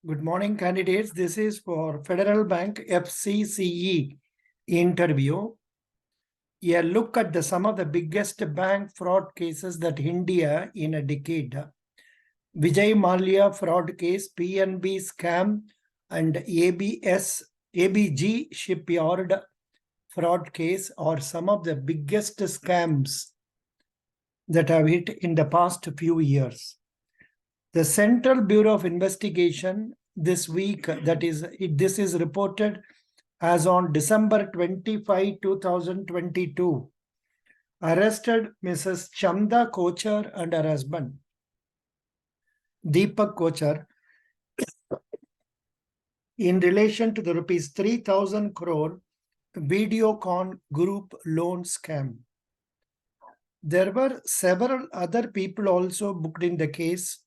Good morning, candidates. This is for Federal Bank FCCE interview. A look at some of the biggest bank fraud cases that India in a decade. Vijay Mallya fraud case, PNB scam, and ABG shipyard fraud case are some of the biggest scams that have hit in the past few years. The Central Bureau of Investigation this week, this is reported as on December 25, 2022, arrested Mrs. Chanda Kochar and her husband, Deepak Kochar, in relation to the rupees 3,000 crore Videocon group loan scam. There were several other people also booked in the case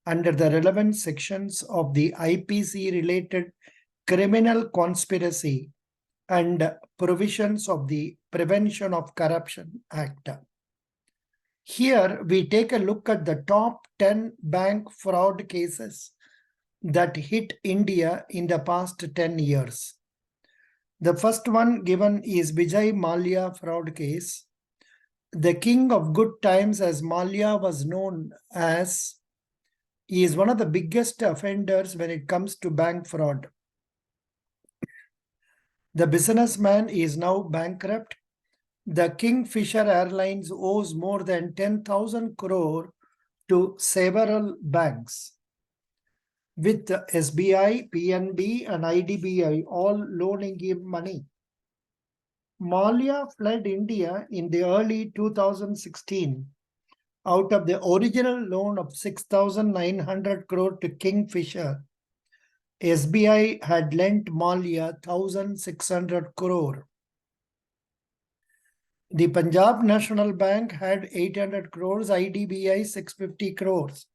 under the relevant sections of the IPC related criminal conspiracy and provisions of the Prevention of Corruption Act. Here we take a look at the top 10 bank fraud cases that hit India in the past 10 years. The first one given is Vijay Mallya fraud case. The king of good times, as Mallya was known as, he is one of the biggest offenders when it comes to bank fraud. The businessman is now bankrupt. The Kingfisher Airlines owes more than 10,000 crore to several banks, with SBI, PNB and IDBI all loaning him money. Mallya fled India in the early 2016 out of the original loan of 6,900 crore to Kingfisher. SBI had lent Mallya 1,600 crore. The Punjab National Bank had 800 crores, IDBI 650 crores,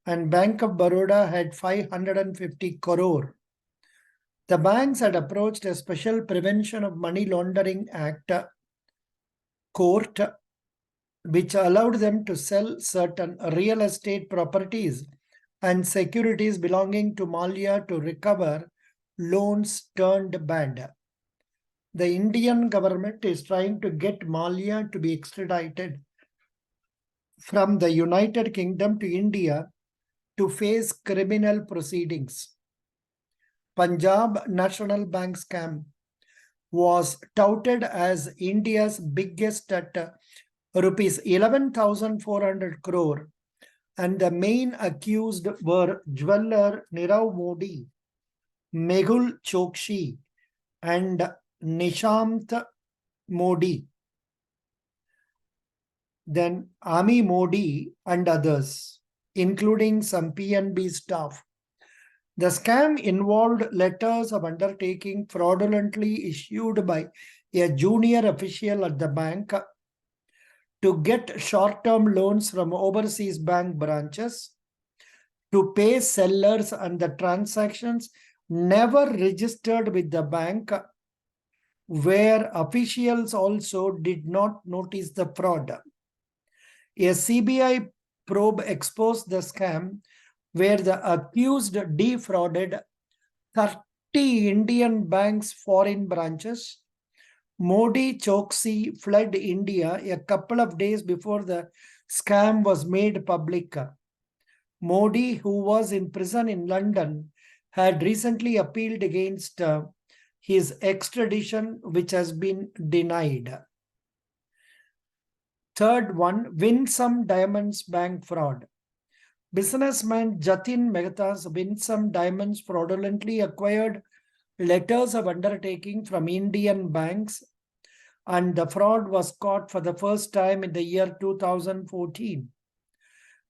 and Bank of Baroda had 550 crore. The banks had approached a Special Prevention of Money Laundering Act court, which allowed them to sell certain real estate properties and securities belonging to Mallya to recover loans turned bad. The Indian government is trying to get Mallya to be extradited from the United Kingdom to India to face criminal proceedings. Punjab National Bank scam was touted as India's biggest at rupees 11,400 crore, and the main accused were jeweler Nirav Modi, Mehul Chokshi, and Nishant Modi, then Ami Modi and others, including some PNB staff. The scam involved letters of undertaking fraudulently issued by a junior official at the bank to get short-term loans from overseas bank branches, to pay sellers, and the transactions never registered with the bank, where officials also did not notice the fraud. A CBI probe exposed the scam where the accused defrauded 30 Indian banks' foreign branches. Modi Choksi fled India a couple of days before the scam was made public. Modi, who was in prison in London, had recently appealed against his extradition, which has been denied. Third one, Winsome Diamonds Bank fraud. Businessman Jatin Mehta's Winsome Diamonds fraudulently acquired letters of undertaking from Indian banks, and the fraud was caught for the first time in the year 2014.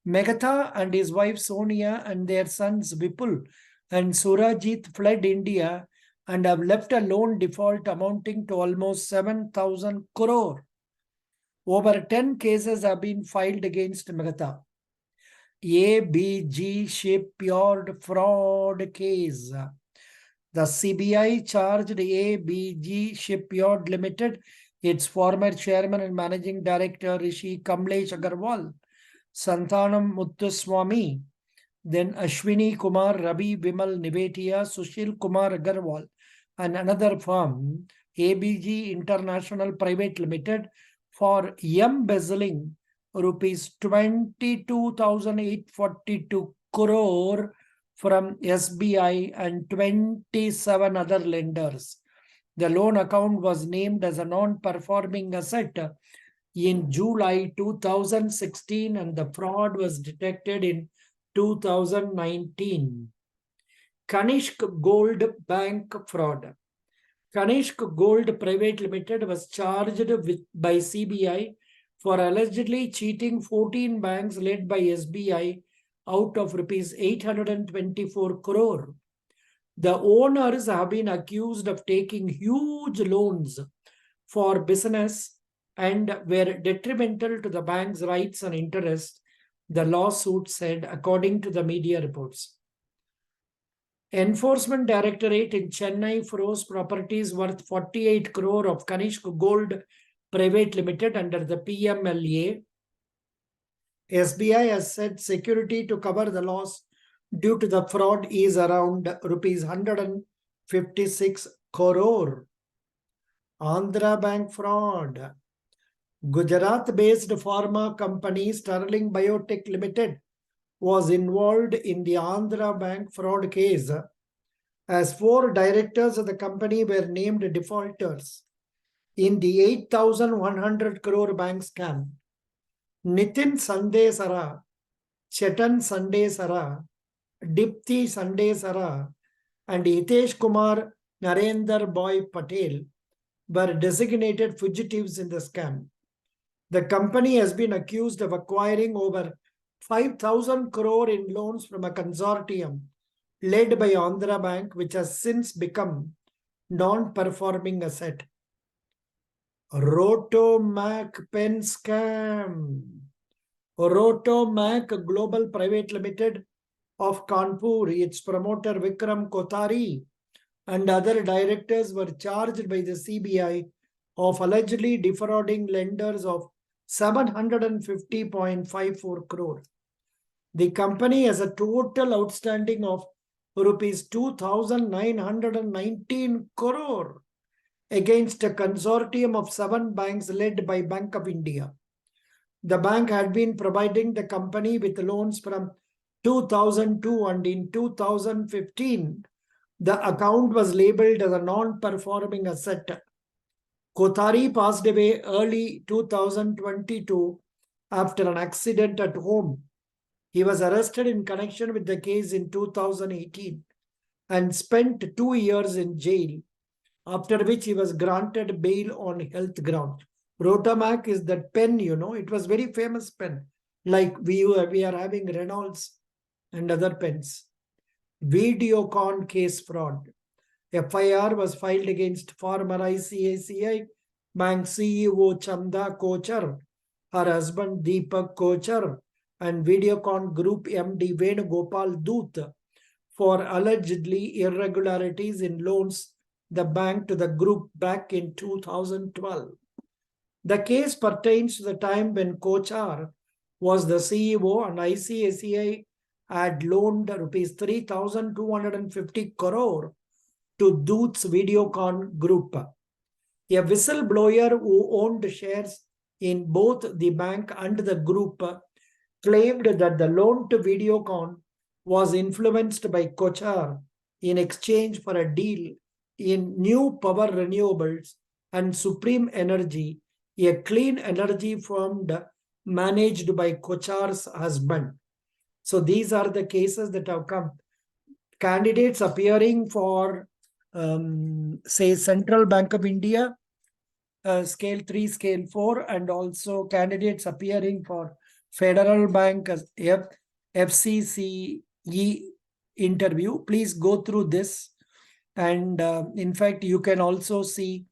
Mehta and his wife Sonia and their sons Vipul and Surajit fled India and have left a loan default amounting to almost 7,000 crore. Over 10 cases have been filed against Mehta. ABG shipyard fraud case. The CBI charged ABG Shipyard Limited, its former chairman and managing director Rishi Kamlesh Agarwal, Santhanam Muthuswamy, then Ashwini Kumar, Ravi Vimal Nivetia, Sushil Kumar Agarwal, and another firm, ABG International Private Limited, for embezzling rupees 22,842 crore from SBI and 27 other lenders. The loan account was named as a non-performing asset in July 2016 and the fraud was detected in 2019. Kanishk Gold Bank fraud. Kanishk Gold Private Limited was charged by CBI for allegedly cheating 14 banks led by SBI out of rupees 824 crore. The owners have been accused of taking huge loans for business and were detrimental to the bank's rights and interests, the lawsuit said, according to the media reports. Enforcement Directorate in Chennai froze properties worth 48 crore of Kanishk Gold Private Limited under the PMLA. SBI has said security to cover the loss due to the fraud is around rupees 156 crore. Andhra Bank fraud. Gujarat-based pharma company Sterling Biotech Limited was involved in the Andhra Bank fraud case, as 4 directors of the company were named defaulters in the 8,100 crore bank scam. Nitin Sandesara, Chetan Sandesara, Dipti Sandesara, and Hitesh Kumar Narendra Boy Patel were designated fugitives in the scam. The company has been accused of acquiring over 5,000 crore in loans from a consortium led by Andhra Bank, which has since become non-performing asset. Rotomac pen scam. Rotomac Global Private Limited of Kanpur, its promoter Vikram Kothari and other directors were charged by the CBI of allegedly defrauding lenders of 750.54 crore. The company has a total outstanding of rupees 2,919 crore against a consortium of 7 banks led by Bank of India. The bank had been providing the company with loans from 2002 and in 2015, the account was labeled as a non-performing asset. Kothari passed away early 2022 after an accident at home. He was arrested in connection with the case in 2018 and spent 2 years in jail, after which he was granted bail on health grounds. Rotomac is that pen, it was very famous pen, like we are having Reynolds and other pens. Videocon case fraud. FIR was filed against former ICICI Bank CEO Chanda Kochar, her husband Deepak Kochar, and Videocon Group MD Venugopal Doot for allegedly irregularities in loans the bank to the group back in 2012. The case pertains to the time when Kochar was the CEO and ICICI had loaned rupees 3,250 crore to Doot's Videocon Group. A whistleblower who owned shares in both the bank and the group claimed that the loan to Videocon was influenced by Kochar in exchange for a deal in New Power Renewables and Supreme Energy, a clean energy firm managed by Kochar's husband. So these are the cases that have come. Candidates appearing for, say, Central Bank of India, Scale 3, Scale 4, and also candidates appearing for Federal Bank as FCCE interview. Please go through this. And in fact, you can also see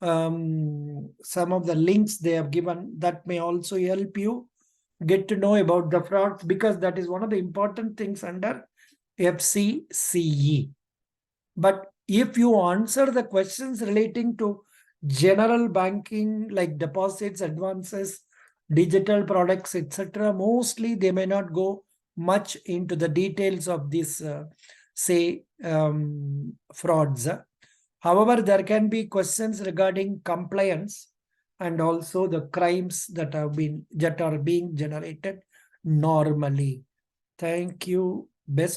some of the links they have given that may also help you get to know about the frauds, because that is one of the important things under FCCE. But if you answer the questions relating to general banking like deposits, advances, digital products, etc., mostly they may not go much into the details of this, frauds. However, there can be questions regarding compliance and also the crimes that are being generated normally. Thank you. Best